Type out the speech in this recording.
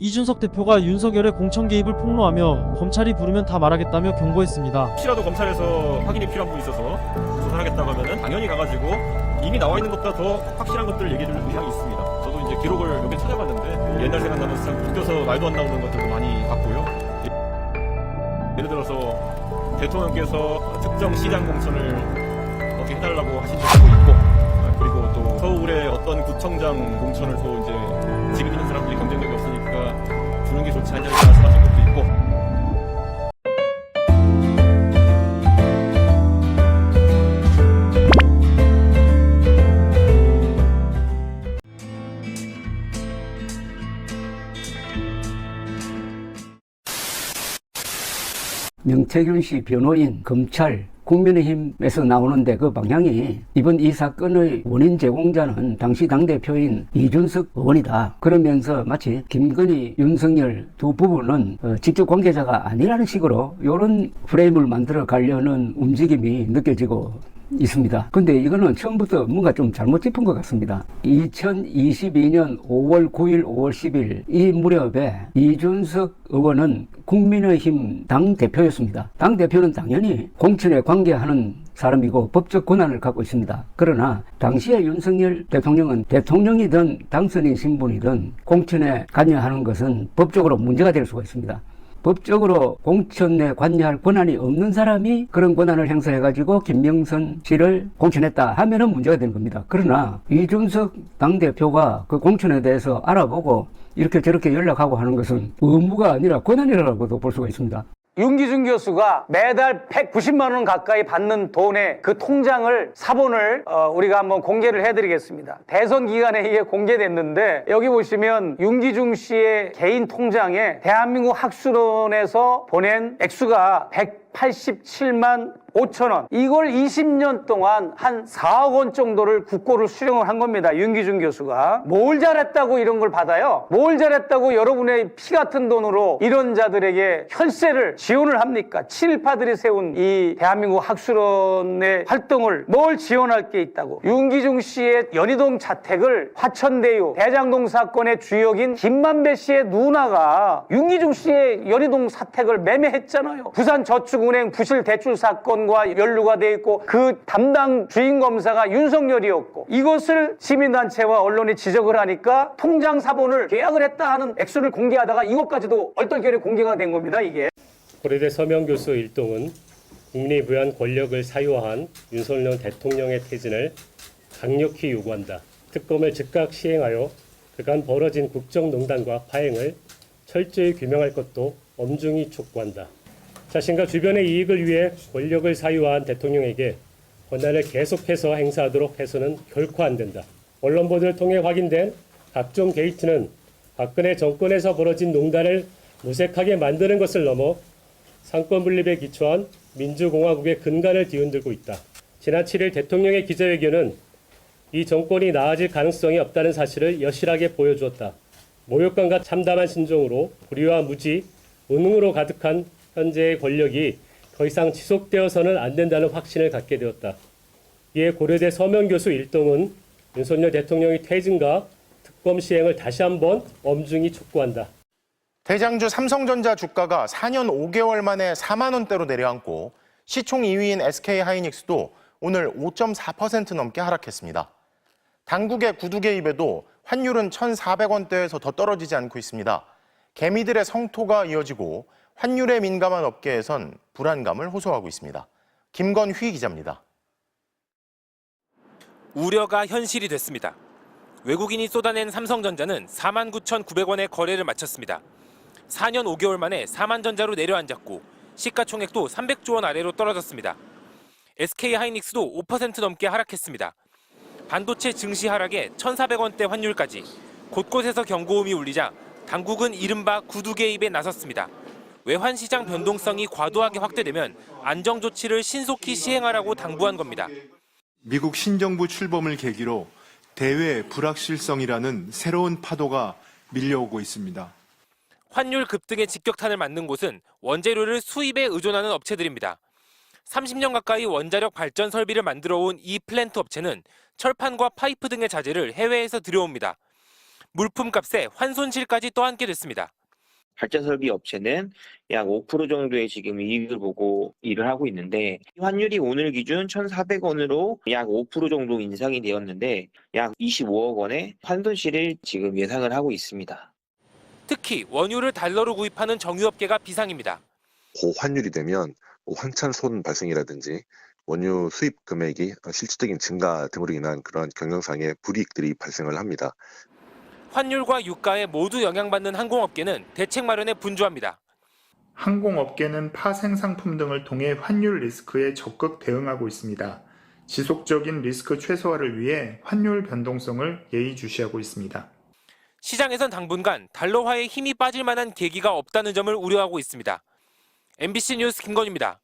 이준석 대표가 윤석열의 공천 개입을 폭로하며 검찰이 부르면 다 말하겠다며 경고했습니다. 혹시라도 검찰에서 확인이 필요한 부분이 있어서 조사하겠다고 하면은 당연히 가가지고 이미 나와 있는 것보다 더 확실한 것들을 얘기해 줄 의향이 있습니다. 저도 이제 기록을 몇 개 찾아봤는데 옛날 생각나면서 참 웃겨서 말도 안 나오는 것들도 많이 봤고요. 예를 들어서 대통령께서 특정 시장 공천을 어떻게 해달라고 하신 적도 있고, 그리고 또 서울의 어떤 구청장 공천을 또 이제 지금 있는 사람들이 경쟁력이 없으니까 주는 게 좋지 않냐 이렇게 말씀하신 것도 있고. 명태균 씨 변호인, 검찰, 국민의힘에서 나오는데 그 방향이 이번 이 사건의 원인 제공자는 당시 당대표인 이준석 의원이다. 그러면서 마치 김건희, 윤석열 두 부부는 직접 관계자가 아니라는 식으로 이런 프레임을 만들어 가려는 움직임이 느껴지고 있습니다. 근데 이거는 처음부터 뭔가 좀 잘못 짚은 것 같습니다. 2022년 5월 9일, 5월 10일 이 무렵에 이준석 의원은 국민의힘 당대표였습니다. 당대표는 당연히 공천에 관계하는 사람이고 법적 권한을 갖고 있습니다. 그러나 당시에 윤석열 대통령은 대통령이든 당선인 신분이든 공천에 관여하는 것은 법적으로 문제가 될 수가 있습니다. 법적으로 공천에 관여할 권한이 없는 사람이 그런 권한을 행사해가지고 김명선 씨를 공천했다 하면은 문제가 되는 겁니다. 그러나 이준석 당대표가 그 공천에 대해서 알아보고 이렇게 저렇게 연락하고 하는 것은 의무가 아니라 권한이라고도 볼 수가 있습니다. 윤기준 교수가 매달 190만 원 가까이 받는 돈의 그 통장을 사본을 우리가 한번 공개를 해드리겠습니다. 대선 기간에 이게 공개됐는데 여기 보시면 윤기준 씨의 개인 통장에 대한민국 학술원에서 보낸 액수가 187만 5천 원. 이걸 20년 동안 한 4억 원 정도를 국고를 수령을 한 겁니다. 윤기준 교수가. 뭘 잘했다고 이런 걸 받아요? 뭘 잘했다고 여러분의 피 같은 돈으로 이런 자들에게 혈세를 지원을 합니까? 친일파들이 세운 이 대한민국 학술원의 활동을 뭘 지원할 게 있다고. 윤기준 씨의 연희동 자택을 화천대유 대장동 사건의 주역인 김만배 씨의 누나가 윤기준 씨의 연희동 사택을 매매했잖아요. 부산저축은행 부실 대출 사건 과 연루가 돼 있고 그 담당 주인 검사가 윤석열이었고 이것을 시민단체와 언론이 지적을 하니까 통장 사본을 계약을 했다 하는 액수를 공개하다가 이것까지도 얼떨결에 공개가 된 겁니다. 이게 고려대 서명 교수 일동은 국민이 부여한 권력을 사유화한 윤석열 대통령의 퇴진을 강력히 요구한다. 특검을 즉각 시행하여 그간 벌어진 국정농단과 파행을 철저히 규명할 것도 엄중히 촉구한다. 자신과 주변의 이익을 위해 권력을 사유화한 대통령에게 권한을 계속해서 행사하도록 해서는 결코 안 된다. 언론 보도를 통해 확인된 각종 게이트는 박근혜 정권에서 벌어진 농단을 무색하게 만드는 것을 넘어 상권 분립에 기초한 민주공화국의 근간을 뒤흔들고 있다. 지난 7일 대통령의 기자회견은 이 정권이 나아질 가능성이 없다는 사실을 여실하게 보여주었다. 모욕감과 참담한 심정으로 불의와 무지, 무능으로 가득한 현재의 권력이 더 이상 지속되어서는 안 된다는 확신을 갖게 되었다. 이에 고려대 서명 교수 일동은 윤석열 대통령의 퇴진과 특검 시행을 다시 한번 엄중히 촉구한다. 대장주 삼성전자 주가가 4년 5개월 만에 4만 원대로 내려앉고 시총 2위인 SK하이닉스도 오늘 5.4% 넘게 하락했습니다. 당국의 구두 개입에도 환율은 1,400원대에서 더 떨어지지 않고 있습니다. 개미들의 성토가 이어지고 환율에 민감한 업계에선 불안감을 호소하고 있습니다. 김건휘 기자입니다. 우려가 현실이 됐습니다. 외국인이 쏟아낸 삼성전자는 49,900원의 거래를 마쳤습니다. 4년 5개월 만에 4만 전자로 내려앉았고 시가총액도 300조 원 아래로 떨어졌습니다. SK하이닉스도 5% 넘게 하락했습니다. 반도체 증시 하락에 1,400원대 환율까지 곳곳에서 경고음이 울리자 당국은 이른바 구두 개입에 나섰습니다. 외환시장 변동성이 과도하게 확대되면 안정조치를 신속히 시행하라고 당부한 겁니다. 미국 신정부 출범을 계기로 대외 불확실성이라는 새로운 파도가 밀려오고 있습니다. 환율 급등의 직격탄을 맞는 곳은 원재료를 수입에 의존하는 업체들입니다. 30년 가까이 원자력 발전 설비를 만들어온 이 플랜트 업체는 철판과 파이프 등의 자재를 해외에서 들여옵니다. 물품값에 환손실까지 떠안게 됐습니다. 발전 설비 업체는 약 5% 정도의 지금 이익을 보고 일을 하고 있는데 환율이 오늘 기준 1,400원으로 약 5% 정도 인상이 되었는데 약 25억 원의 환손실을 지금 예상을 하고 있습니다. 특히 원유를 달러로 구입하는 정유업계가 비상입니다. 고환율이 되면 환찬 손 발생이라든지 원유 수입 금액이 실질적인 증가 등으로 인한 그러한 경영상의 불이익들이 발생을 합니다. 환율과 유가에 모두 영향받는 항공업계는 대책 마련에 분주합니다. 항공업계는 파생 상품 등을 통해 환율 리스크에 적극 대응하고 있습니다. 지속적인 리스크 최소화를 위해 환율 변동성을 예의주시하고 있습니다. 시장에선 당분간 달러화에 힘이 빠질 만한 계기가 없다는 점을 우려하고 있습니다. MBC 뉴스 김건희입니다.